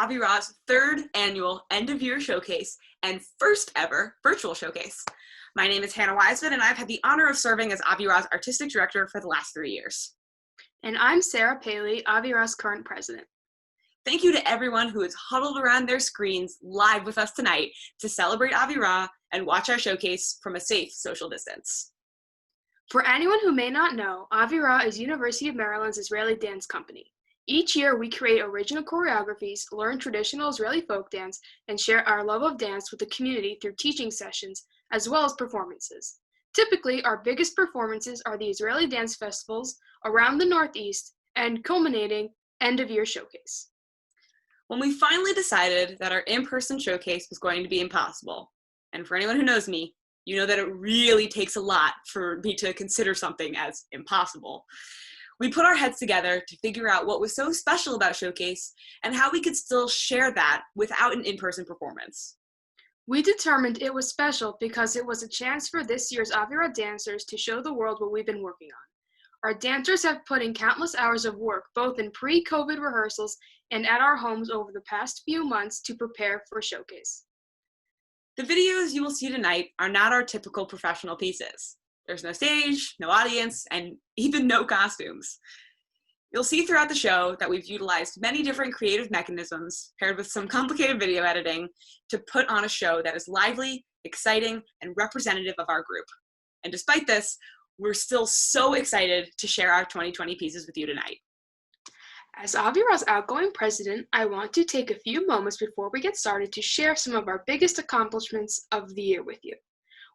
Avirah's third annual end-of-year showcase and first ever virtual showcase. My name is Hannah Wiseman, and I've had the honor of serving as Avirah's artistic director for the last 3 years. And I'm Sarah Paley, Avirah's current president. Thank you to everyone who is huddled around their screens live with us tonight to celebrate Avirah and watch our showcase from a safe social distance. For anyone who may not know, Avirah is University of Maryland's Israeli dance company. Each year, we create original choreographies, learn traditional Israeli folk dance, and share our love of dance with the community through teaching sessions, as well as performances. Typically, our biggest performances are the Israeli dance festivals around the Northeast and culminating end-of-year showcase. When we finally decided that our in-person showcase was going to be impossible, and for anyone who knows me, you know that it really takes a lot for me to consider something as impossible. We put our heads together to figure out what was so special about Showcase and how we could still share that without an in-person performance. We determined it was special because it was a chance for this year's Avirah dancers to show the world what we've been working on. Our dancers have put in countless hours of work, both in pre-COVID rehearsals and at our homes over the past few months to prepare for Showcase. The videos you will see tonight are not our typical professional pieces. There's no stage, no audience, and even no costumes. You'll see throughout the show that we've utilized many different creative mechanisms paired with some complicated video editing to put on a show that is lively, exciting, and representative of our group. And despite this, we're still so excited to share our 2020 pieces with you tonight. As Avirah's outgoing president, I want to take a few moments before we get started to share some of our biggest accomplishments of the year with you.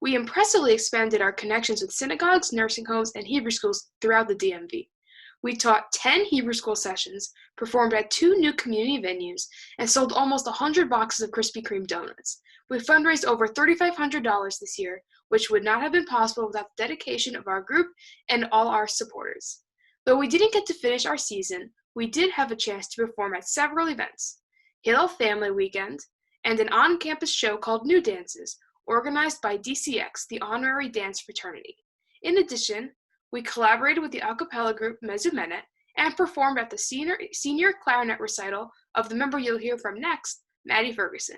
We impressively expanded our connections with synagogues, nursing homes, and Hebrew schools throughout the DMV. We taught 10 Hebrew school sessions, performed at 2 new community venues, and sold almost 100 boxes of Krispy Kreme donuts. We fundraised over $3,500 this year, which would not have been possible without the dedication of our group and all our supporters. Though we didn't get to finish our season, we did have a chance to perform at several events: Hillel Family Weekend, and an on-campus show called New Dances, organized by DCX, the honorary dance fraternity. In addition, we collaborated with the a cappella group Mezumenet and performed at the senior clarinet recital of the member you'll hear from next, Maddie Ferguson.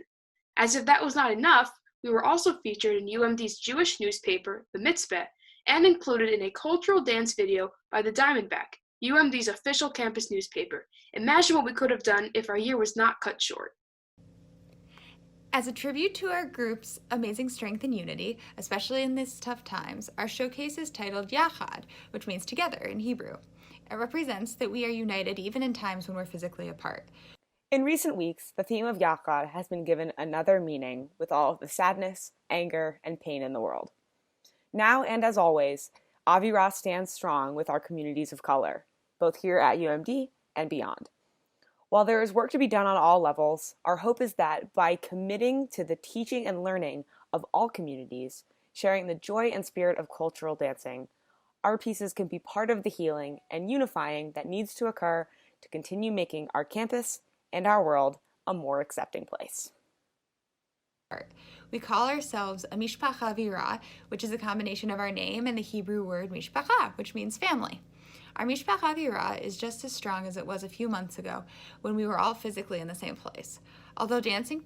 As if that was not enough, we were also featured in UMD's Jewish newspaper, The Mitzvah, and included in a cultural dance video by the Diamondback, UMD's official campus newspaper. Imagine what we could have done if our year was not cut short. As a tribute to our group's amazing strength and unity, especially in these tough times, our showcase is titled Yachad, which means together in Hebrew. It represents that we are united even in times when we're physically apart. In recent weeks, the theme of Yachad has been given another meaning with all of the sadness, anger, and pain in the world. Now and as always, Avirah stands strong with our communities of color, both here at UMD and beyond. While there is work to be done on all levels, our hope is that by committing to the teaching and learning of all communities, sharing the joy and spirit of cultural dancing, our pieces can be part of the healing and unifying that needs to occur to continue making our campus and our world a more accepting place. We call ourselves a Mishpacha Avirah, which is a combination of our name and the Hebrew word Mishpacha, which means family. Our Mishpacha Avirah is just as strong as it was a few months ago when we were all physically in the same place. Although dancing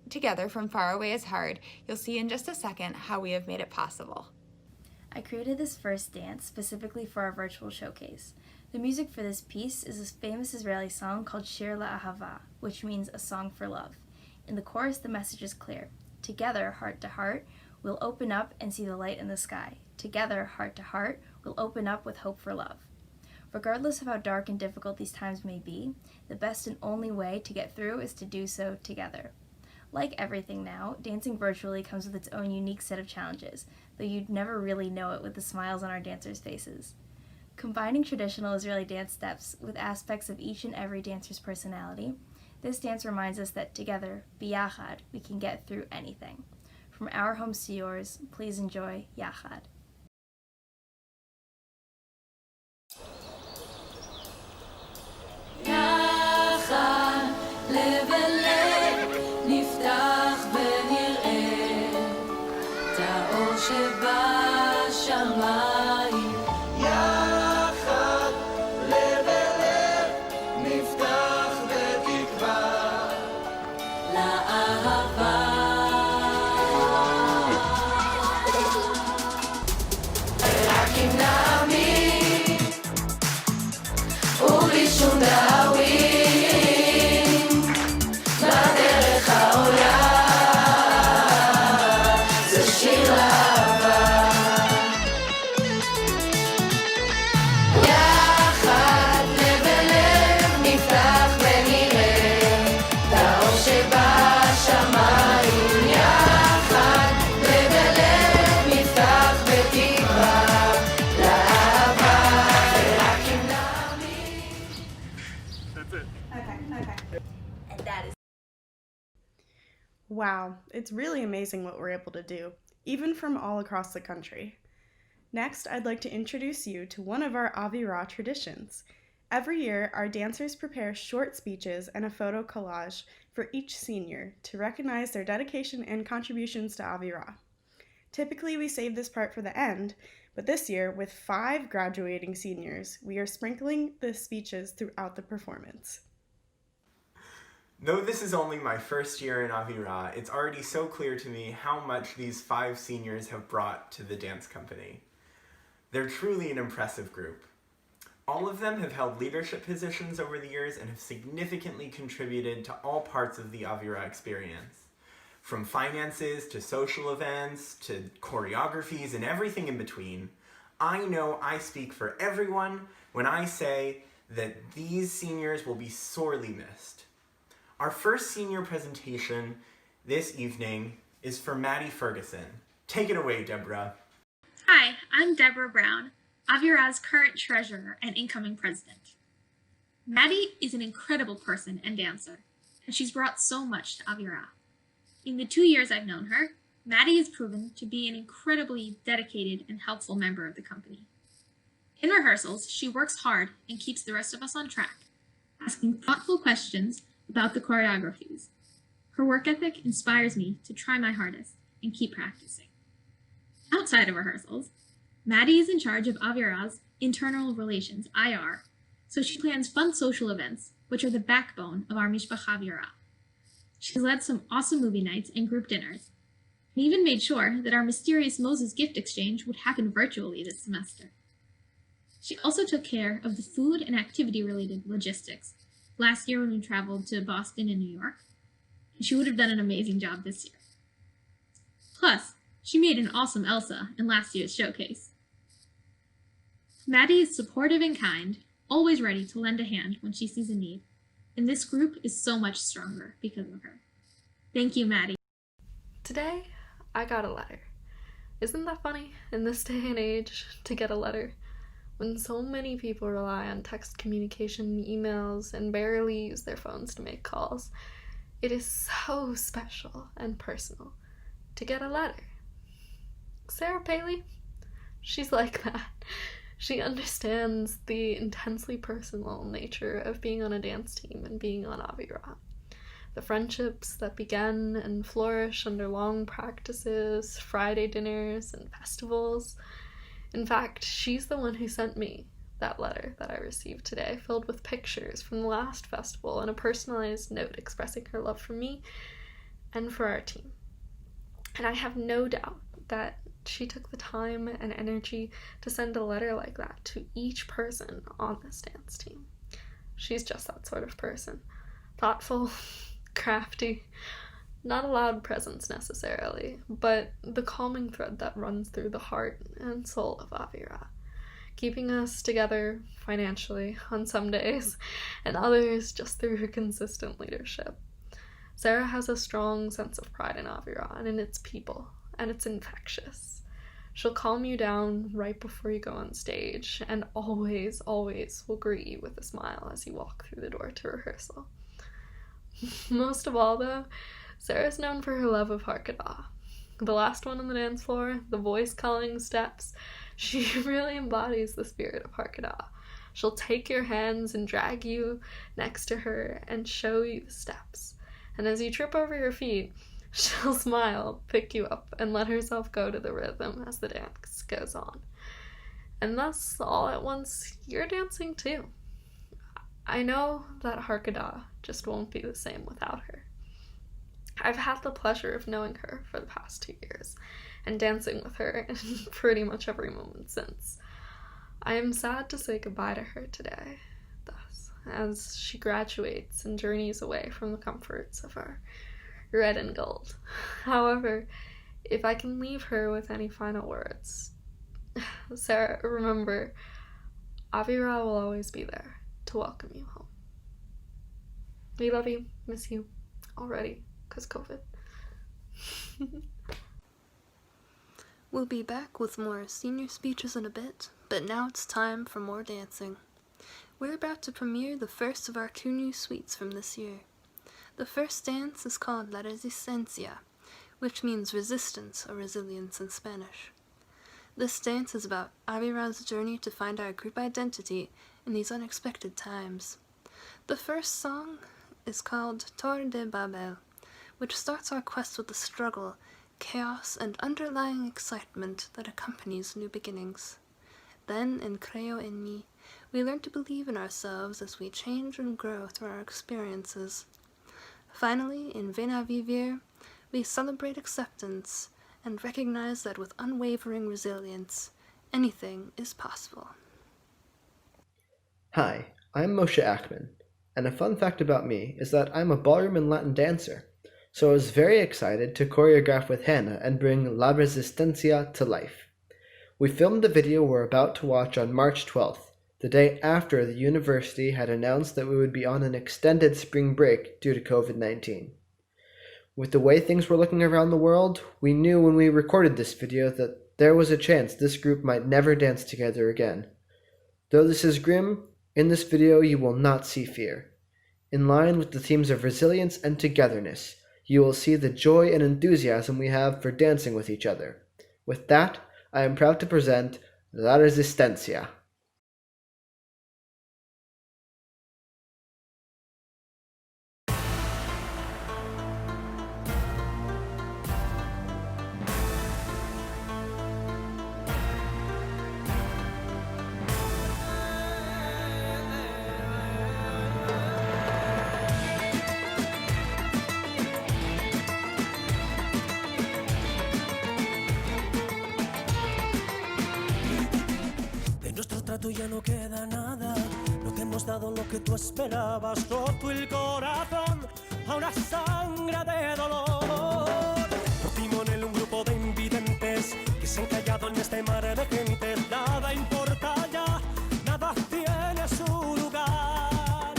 together from far away is hard, you'll see in just a second how we have made it possible. I created this first dance specifically for our virtual showcase. The music for this piece is a famous Israeli song called Shir La'ahava, which means a song for love. In the chorus, the message is clear. Together, heart to heart, we'll open up and see the light in the sky. Together, heart to heart, we'll open up with hope for love. Regardless of how dark and difficult these times may be, the best and only way to get through is to do so together. Like everything now, dancing virtually comes with its own unique set of challenges, though you'd never really know it with the smiles on our dancers' faces. Combining traditional Israeli dance steps with aspects of each and every dancer's personality, this dance reminds us that together, biyachad, we can get through anything. From our homes to yours, please enjoy Yachad. יחד לב אל לב נפתח בתקווה Wow, it's really amazing what we're able to do, even from all across the country. Next, I'd like to introduce you to one of our Avirah traditions. Every year, our dancers prepare short speeches and a photo collage for each senior to recognize their dedication and contributions to Avirah. Typically, we save this part for the end, but this year, with 5 graduating seniors, we are sprinkling the speeches throughout the performance. Though this is only my first year in Avirah, it's already so clear to me how much these 5 seniors have brought to the dance company. They're truly an impressive group. All of them have held leadership positions over the years and have significantly contributed to all parts of the Avirah experience. From finances to social events to choreographies and everything in between, I know I speak for everyone when I say that these seniors will be sorely missed. Our first senior presentation this evening is for Maddie Ferguson. Take it away, Deborah. Hi, I'm Deborah Brown, Avirah's current treasurer and incoming president. Maddie is an incredible person and dancer, and she's brought so much to Avirah. In the 2 years I've known her, Maddie has proven to be an incredibly dedicated and helpful member of the company. In rehearsals, she works hard and keeps the rest of us on track, asking thoughtful questions about the choreographies. Her work ethic inspires me to try my hardest and keep practicing. Outside of rehearsals, Maddie is in charge of Avirah's internal relations, IR, so she plans fun social events, which are the backbone of our Mishpacha Avirah. She's led some awesome movie nights and group dinners, and even made sure that our mysterious Moses gift exchange would happen virtually this semester. She also took care of the food and activity-related logistics last year when we traveled to Boston and New York, and she would have done an amazing job this year. Plus, she made an awesome Elsa in last year's showcase. Maddie is supportive and kind, always ready to lend a hand when she sees a need, and this group is so much stronger because of her. Thank you, Maddie. Today, I got a letter. Isn't that funny, in this day and age, to get a letter? When so many people rely on text communication, emails, and barely use their phones to make calls, it is so special and personal to get a letter. Sarah Paley, she's like that. She understands the intensely personal nature of being on a dance team and being on Avirah. The friendships that began and flourish under long practices, Friday dinners, and festivals. In fact, she's the one who sent me that letter that I received today, filled with pictures from the last festival and a personalized note expressing her love for me and for our team. And I have no doubt that she took the time and energy to send a letter like that to each person on this dance team. She's just that sort of person. Thoughtful, crafty, not a loud presence necessarily, but the calming thread that runs through the heart and soul of Avirah, keeping us together financially on some days, and others just through her consistent leadership. Sarah has a strong sense of pride in Avirah and in its people, and it's infectious. She'll calm you down right before you go on stage, and always, always will greet you with a smile as you walk through the door to rehearsal. Most of all, though, Sarah's known for her love of Harkadah. The last one on the dance floor, the voice-calling steps, she really embodies the spirit of Harkadah. She'll take your hands and drag you next to her and show you the steps. And as you trip over your feet, she'll smile, pick you up, and let herself go to the rhythm as the dance goes on. And thus, all at once, you're dancing too. I know that Harkadah just won't be the same without her. I've had the pleasure of knowing her for the past 2 years, and dancing with her in pretty much every moment since. I am sad to say goodbye to her today, thus, as she graduates and journeys away from the comforts of our red and gold. However, if I can leave her with any final words, Sarah, remember, Avirah will always be there to welcome you home. We love you, miss you, already, because COVID. We'll be back with more senior speeches in a bit, but now it's time for more dancing. We're about to premiere the first of our 2 new suites from this year. The first dance is called La Resistencia, which means resistance or resilience in Spanish. This dance is about Avirah's journey to find our group identity in these unexpected times. The first song is called Tor de Babel, which starts our quest with the struggle, chaos, and underlying excitement that accompanies new beginnings. Then, in Creo en mí, we learn to believe in ourselves as we change and grow through our experiences. Finally, in Ven a Vivir, we celebrate acceptance and recognize that with unwavering resilience, anything is possible. Hi, I'm Moshe Ackman, and a fun fact about me is that I'm a ballroom and Latin dancer, so I was very excited to choreograph with Hannah and bring La Resistencia to life. We filmed the video we're about to watch on March 12th, the day after the university had announced that we would be on an extended spring break due to COVID-19. With the way things were looking around the world, we knew when we recorded this video that there was a chance this group might never dance together again. Though this is grim, in this video you will not see fear. In line with the themes of resilience and togetherness, you will see the joy and enthusiasm we have for dancing with each other. With that, I am proud to present La Resistencia. Ya no queda nada, no te hemos dado lo que tú esperabas, roto el corazón a una sangre de dolor. Por timón un grupo de invidentes que se han callado en este mar de gente. Nada importa ya, nada tiene su lugar.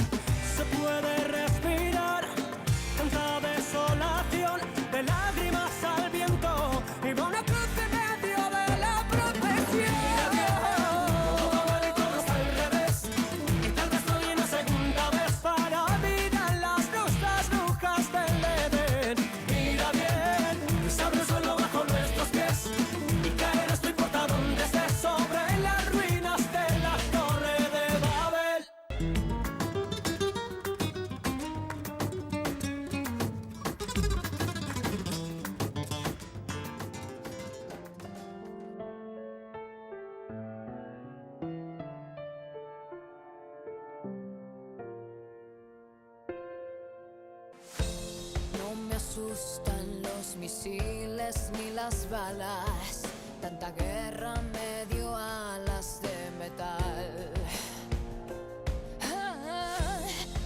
Se puede respirar tanta desolación, de lágrimas al viento y una cruz en medio de la profesión. Asustan los misiles ni las balas, tanta guerra me dio alas de metal.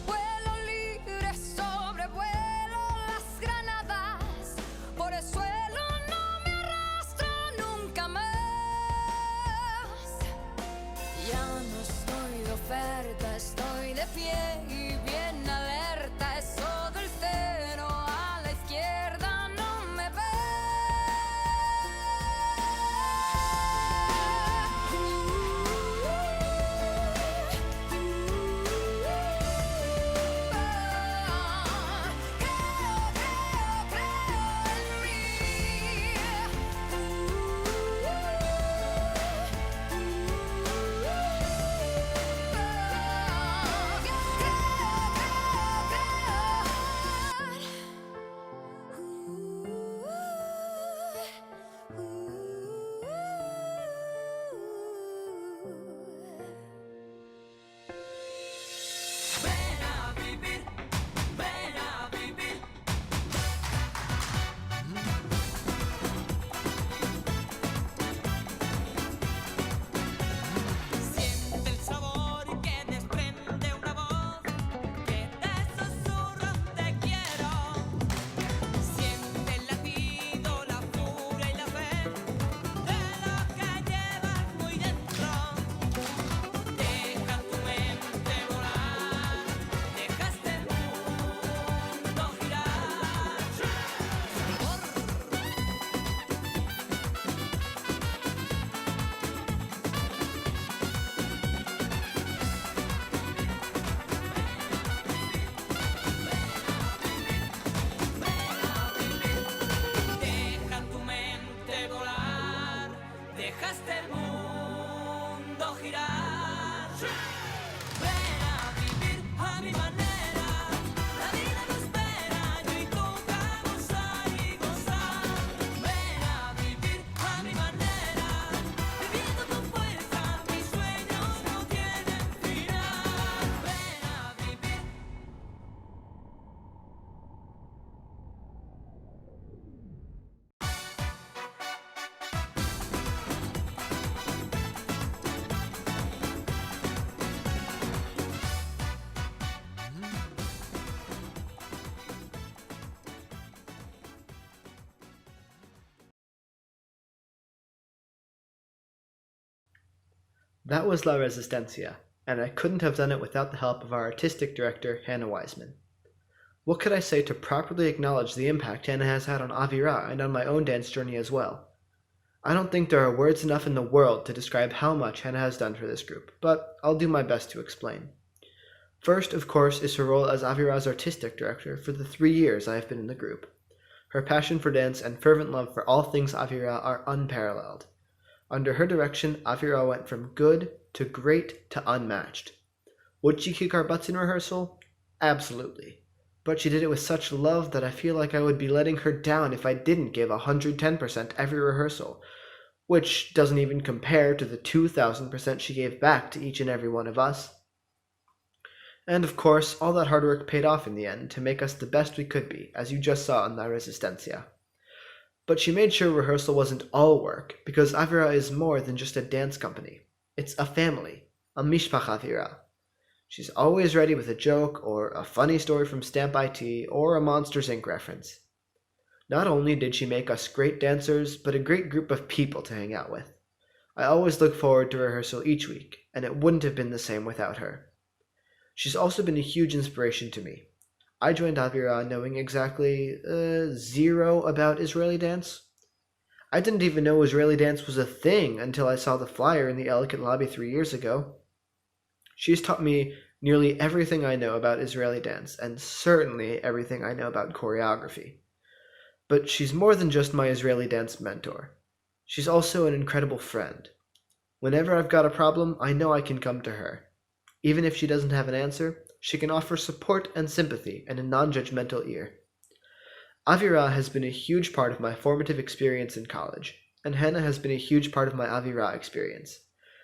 Vuelo libre, sobrevuelo las granadas, por el suelo no me arrastro nunca más. Ya no estoy de oferta, estoy de pie y bien alerta, eso del cero a la izquierda no me ve. Creo en mí. dejaste el mundo girar. Ven a vivir a mi manera, la vida no espera, yo y tú vamos a gozar. Ven a vivir a mi manera, viviendo con fuerza, mis sueños no tienen final. Ven a vivir. That was La Resistencia, and I couldn't have done it without the help of our artistic director, Hannah Wiseman. What could I say to properly acknowledge the impact Hannah has had on Avirah and on my own dance journey as well? I don't think there are words enough in the world to describe how much Hannah has done for this group, but I'll do my best to explain. First, of course, is her role as Avirah's artistic director for the 3 years I have been in the group. Her passion for dance and fervent love for all things Avirah are unparalleled. Under her direction, Avirah went from good to great to unmatched. Would she kick our butts in rehearsal? Absolutely. But she did it with such love that I feel like I would be letting her down if I didn't give 110% every rehearsal, which doesn't even compare to the 2,000% she gave back to each and every one of us. And of course, all that hard work paid off in the end to make us the best we could be, as you just saw in La Resistencia. But she made sure rehearsal wasn't all work, because Avirah is more than just a dance company. It's a family, a mishpacha Avirah. She's always ready with a joke, or a funny story from Stamp IT, or a Monsters, Inc. reference. Not only did she make us great dancers, but a great group of people to hang out with. I always look forward to rehearsal each week, and it wouldn't have been the same without her. She's also been a huge inspiration to me. I joined Avirah knowing exactly zero about Israeli dance. I didn't even know Israeli dance was a thing until I saw the flyer in the Elegant lobby 3 years ago. She's taught me nearly everything I know about Israeli dance, and certainly everything I know about choreography. But she's more than just my Israeli dance mentor. She's also an incredible friend. Whenever I've got a problem, I know I can come to her. Even if she doesn't have an answer, she can offer support and sympathy and a non-judgmental ear. Avirah has been a huge part of my formative experience in college, and Hannah has been a huge part of my Avirah experience.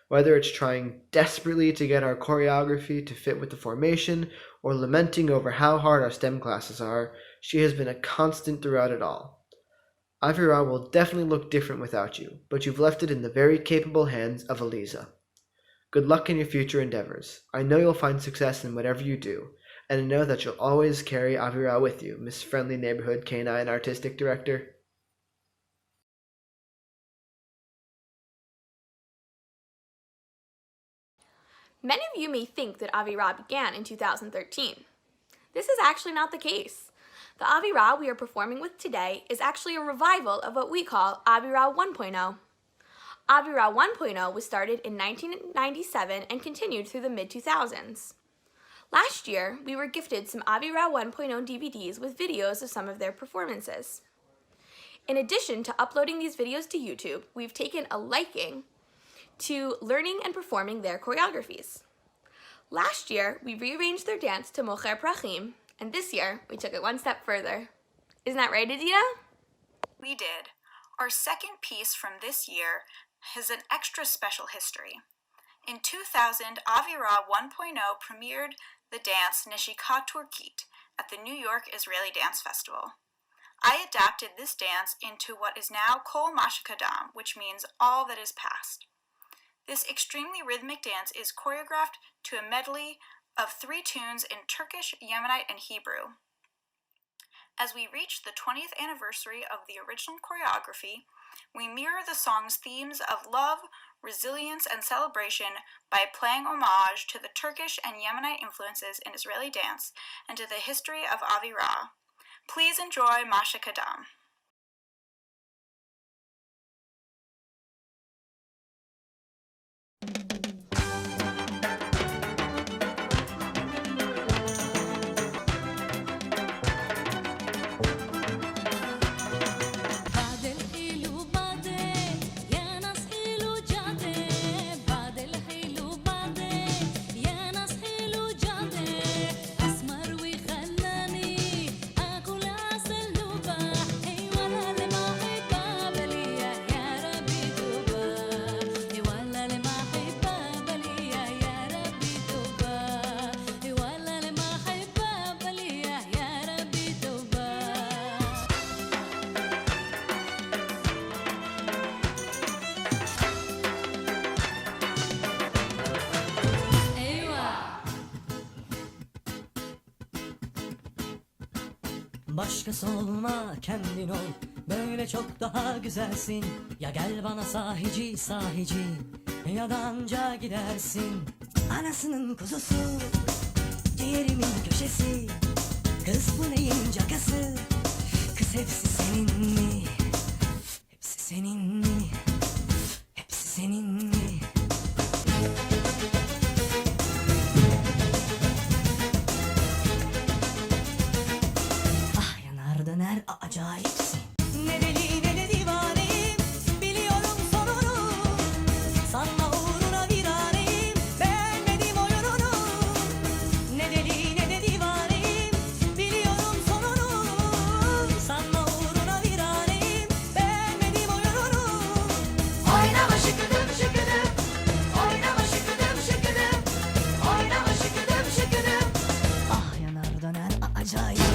Whether it's trying desperately to get our choreography to fit with the formation, or lamenting over how hard our STEM classes are, she has been a constant throughout it all. Avirah will definitely look different without you, but you've left it in the very capable hands of Eliza. Good luck in your future endeavors. I know you'll find success in whatever you do, and I know that you'll always carry Avirah with you, Miss Friendly Neighborhood Canine Artistic Director. Many of you may think that Avirah began in 2013. This is actually not the case. The Avirah we are performing with today is actually a revival of what we call Avirah 1.0. Avirah 1.0 was started in 1997 and continued through the mid-2000s. Last year, we were gifted some Avirah 1.0 DVDs with videos of some of their performances. In addition to uploading these videos to YouTube, we've taken a liking to learning and performing their choreographies. Last year, we rearranged their dance to Mocher Prachim, and this year, we took it one step further. Isn't that right, Adina? We did. Our second piece from this year has an extra special history. In 2000, Avirah 1.0 premiered the dance Neshika Turkit at the New York Israeli Dance Festival. I adapted this dance into what is now Kol Mash Kadam, which means all that is past. This extremely rhythmic dance is choreographed to a medley of 3 tunes in Turkish, Yemenite, and Hebrew. As we reach the 20th anniversary of the original choreography, we mirror the song's themes of love, resilience, and celebration by paying homage to the Turkish and Yemenite influences in Israeli dance and to the history of Avirah. Please enjoy Masha Kadam. بعد الحلو بعدين يا ناس Başkası olma, kendin ol. Böyle çok daha güzelsin. Ya gel bana sahici sahici, ya da anca gidersin. Anasının kuzusu, ciğerimin köşesi. Kız bu neyin cakası? Kız hepsi senin mi? Hepsi senin mi? Hepsi senin mi? Ah yanar döner acayipsin. Ne deli ne de divaneyim, biliyorum sonunu. Sanma uğruna viraneyim, beğenmedim oyununu. Ne deli ne de divaneyim, biliyorum sonunu. Sanma uğruna viraneyim, beğenmedim oyununu. Oynama şıkıdım şıkıdım, oynama şıkıdım şıkıdım, oynama şıkıdım şıkıdım. Ah yanar döner acayip.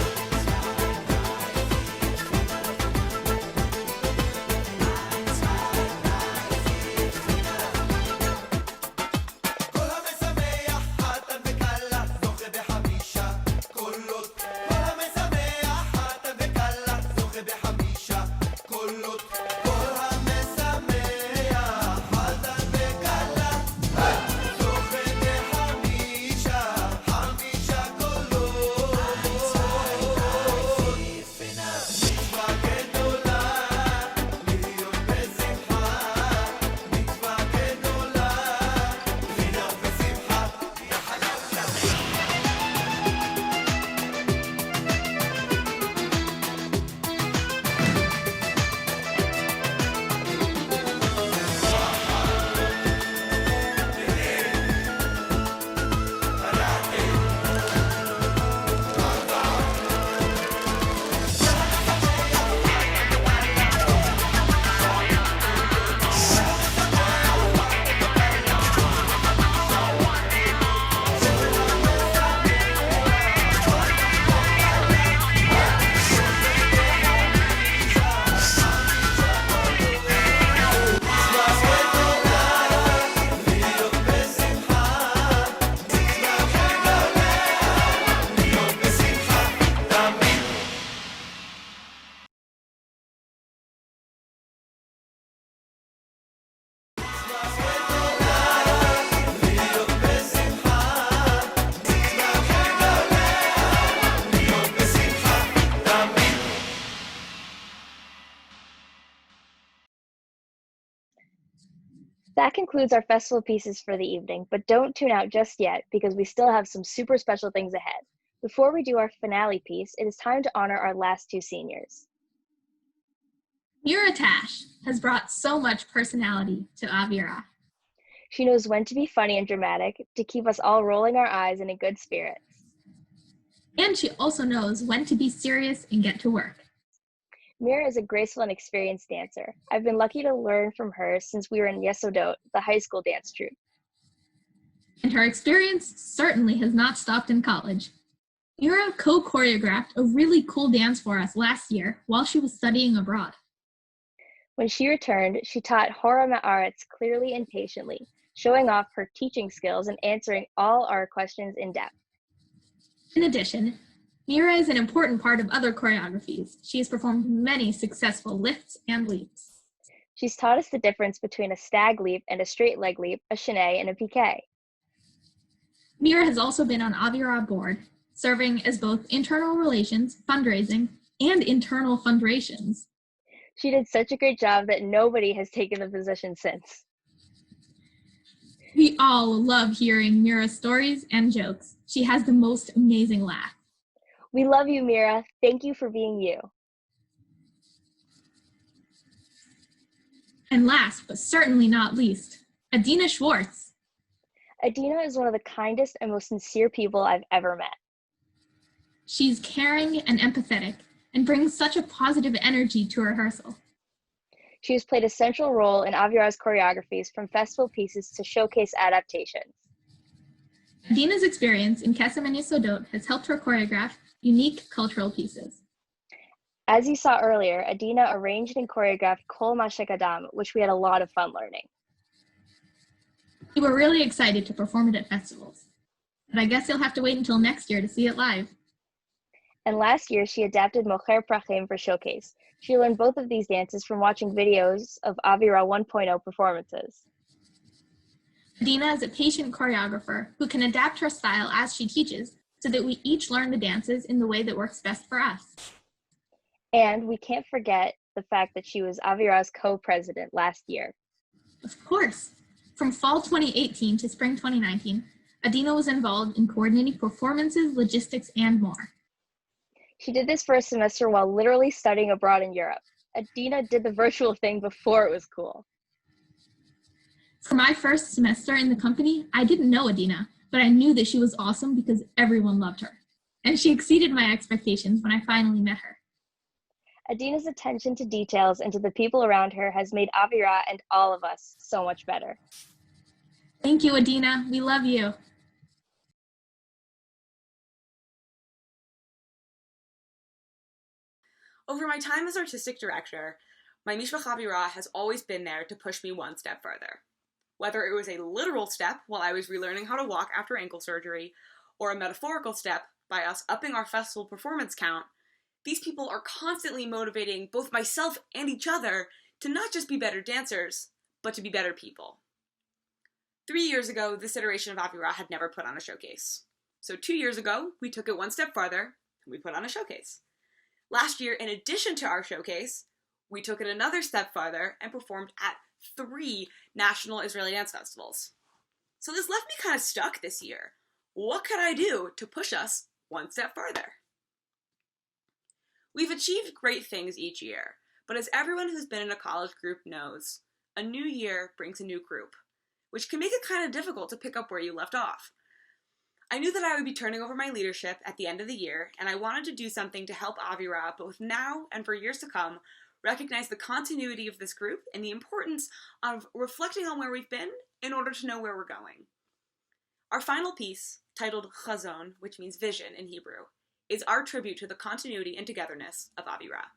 That concludes our festival pieces for the evening, but don't tune out just yet because we still have some super special things ahead. Before we do our finale piece, it is time to honor our last two seniors. Mira Tash has brought so much personality to Avirah. She knows when to be funny and dramatic to keep us all rolling our eyes and in good spirits. And she also knows when to be serious and get to work. Mira is a graceful and experienced dancer. I've been lucky to learn from her since we were in Yesodot, the high school dance troupe. And her experience certainly has not stopped in college. Mira co-choreographed a really cool dance for us last year while she was studying abroad. When she returned, she taught Hora Ma'aretz clearly and patiently, showing off her teaching skills and answering all our questions in depth. In addition, Mira is an important part of other choreographies. She has performed many successful lifts and leaps. She's taught us the difference between a stag leap and a straight leg leap, a chaîné and a piqué. Mira has also been on Avirah board, serving as both internal relations, fundraising, and internal fundrations. She did such a great job that nobody has taken the position since. We all love hearing Mira's stories and jokes. She has the most amazing laugh. We love you, Mira. Thank you for being you. And last, but certainly not least, Adina Schwartz. Adina is one of the kindest and most sincere people I've ever met. She's caring and empathetic and brings such a positive energy to rehearsal. She has played a central role in Avirah's choreographies from festival pieces to showcase adaptations. Adina's experience in Kesem and Yesodot has helped her choreograph unique cultural pieces. As you saw earlier, Adina arranged and choreographed Kol Ma Kadam, which we had a lot of fun learning. We were really excited to perform it at festivals, but I guess you'll have to wait until next year to see it live. And last year, she adapted Mocher Prachim for Showcase. She learned both of these dances from watching videos of Avirah 1.0 performances. Adina is a patient choreographer who can adapt her style as she teaches so that we each learn the dances in the way that works best for us. And we can't forget the fact that she was Avirah's co-president last year. Of course. From fall 2018 to spring 2019, Adina was involved in coordinating performances, logistics, and more. She did this for a semester while literally studying abroad in Europe. Adina did the virtual thing before it was cool. For my first semester in the company, I didn't know Adina, but I knew that she was awesome because everyone loved her. And she exceeded my expectations when I finally met her. Adina's attention to details and to the people around her has made Avirah and all of us so much better. Thank you, Adina. We love you. Over my time as artistic director, my Mishpach Avirah has always been there to push me one step further. Whether it was a literal step while I was relearning how to walk after ankle surgery, or a metaphorical step by us upping our festival performance count, these people are constantly motivating both myself and each other to not just be better dancers, but to be better people. 3 years ago, this iteration of Avirah had never put on a showcase. So 2 years ago, we took it one step farther, and we put on a showcase. Last year, in addition to our showcase, we took it another step farther and performed at 3 national Israeli dance festivals. So this left me kind of stuck this year. What could I do to push us one step further? We've achieved great things each year, but as everyone who's been in a college group knows, a new year brings a new group, which can make it kind of difficult to pick up where you left off. I knew that I would be turning over my leadership at the end of the year, and I wanted to do something to help Avirah both now and for years to come recognize the continuity of this group and the importance of reflecting on where we've been in order to know where we're going. Our final piece, titled Chazon, which means vision in Hebrew, is our tribute to the continuity and togetherness of Avirah.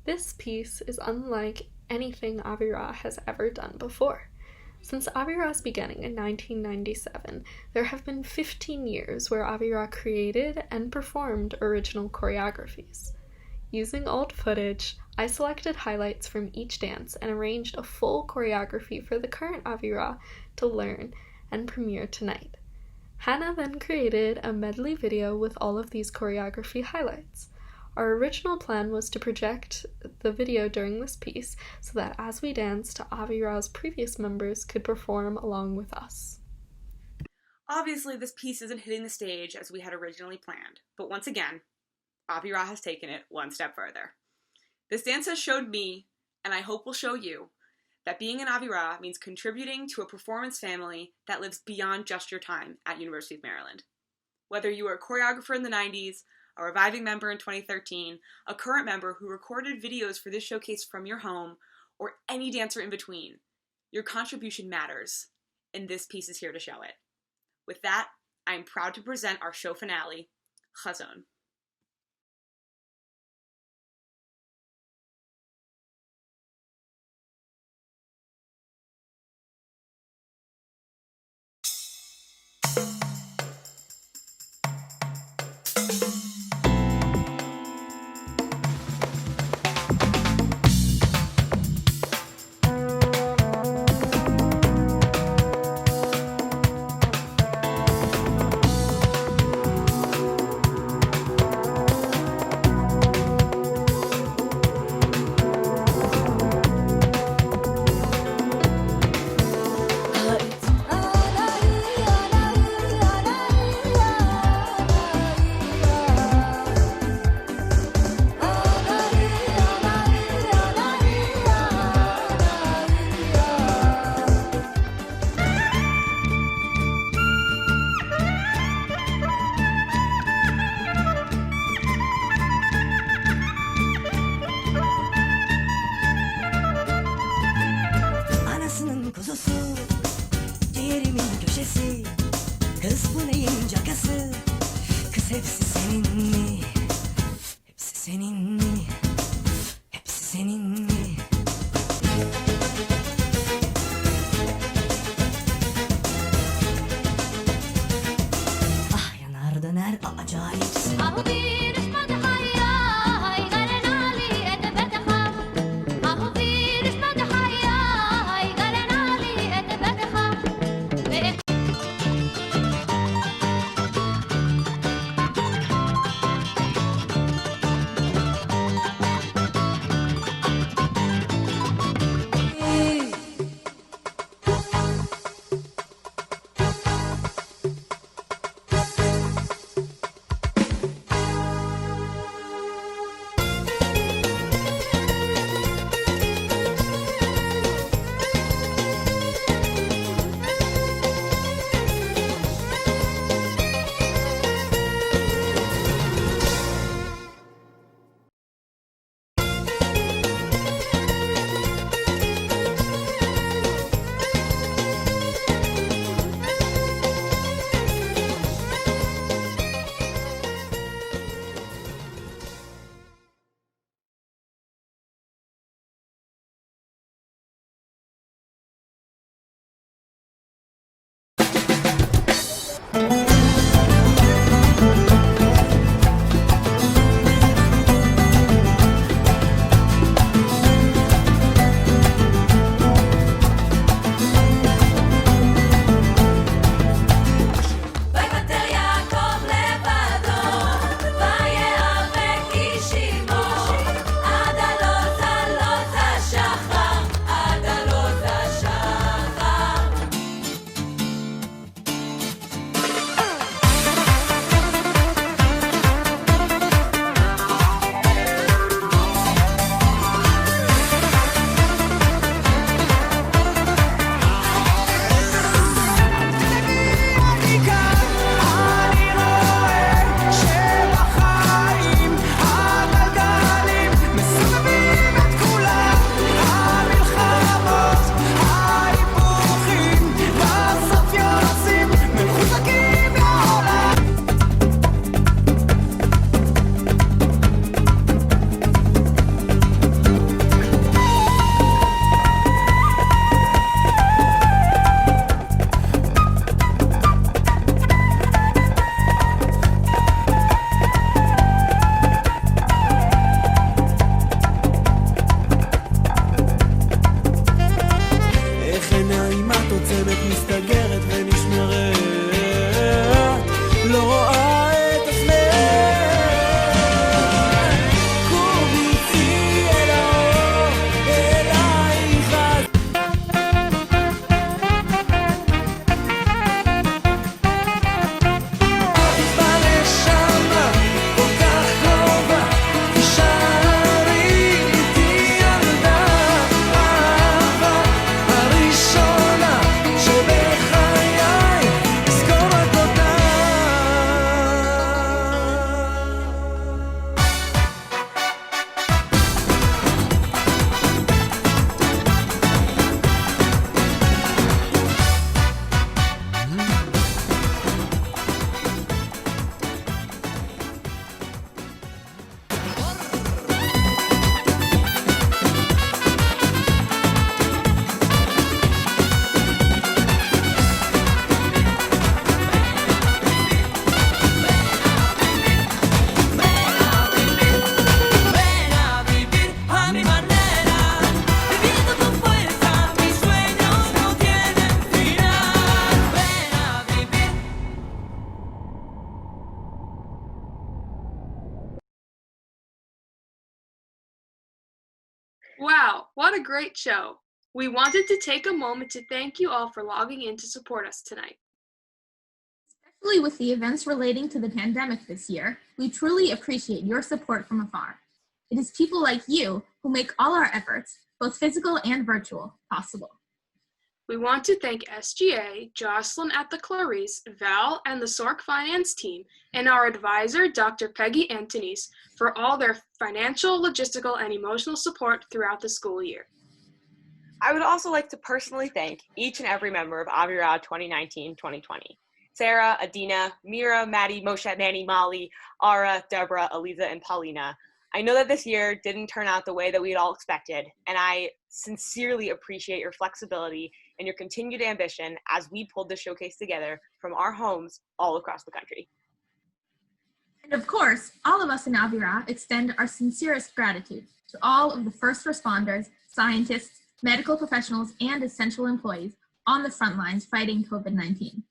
This piece is unlike anything Avirah has ever done before. Since Avirah's beginning in 1997, there have been 15 years where Avirah created and performed original choreographies. Using old footage, I selected highlights from each dance and arranged a full choreography for the current Avirah to learn and premiere tonight. Hannah then created a medley video with all of these choreography highlights. Our original plan was to project the video during this piece so that as we danced, Avirah's previous members could perform along with us. Obviously, this piece isn't hitting the stage as we had originally planned, but once again, Avirah has taken it one step further. This dance has showed me, and I hope will show you, that being an Avirah means contributing to a performance family that lives beyond just your time at University of Maryland. Whether you were a choreographer in the 90s, a reviving member in 2013, a current member who recorded videos for this showcase from your home, or any dancer in between, your contribution matters, and this piece is here to show it. With that, I am proud to present our show finale, Chazon. Wow, what a great show. We wanted to take a moment to thank you all for logging in to support us tonight. Especially with the events relating to the pandemic this year, we truly appreciate your support from afar. It is people like you who make all our efforts, both physical and virtual, possible. We want to thank SGA, Jocelyn at the Clarice, Val, and the Sork Finance team, and our advisor, Dr. Peggy Antonese, for all their financial, logistical, and emotional support throughout the school year. I would also like to personally thank each and every member of Avirah 2019-2020. Sarah, Adina, Mira, Maddie, Moshe, Manny, Molly, Ara, Deborah, Aliza, and Paulina. I know that this year didn't turn out the way that we had all expected, and I sincerely appreciate your flexibility and your continued ambition as we pulled the showcase together from our homes all across the country. And of course, all of us in Avirah extend our sincerest gratitude to all of the first responders, scientists, medical professionals, and essential employees on the front lines fighting COVID-19.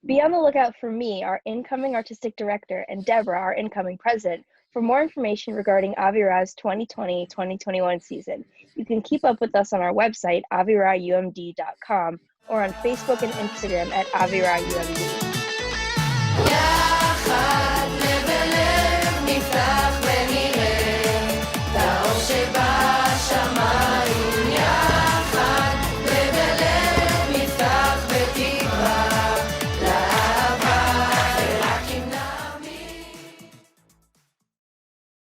Be on the lookout for me, our incoming artistic director, and Deborah, our incoming president, for more information regarding Avirah's 2020-2021 season. You can keep up with us on our website, avirahumd.com, or on Facebook and Instagram at avirahumd. יחד נבלה, נפתח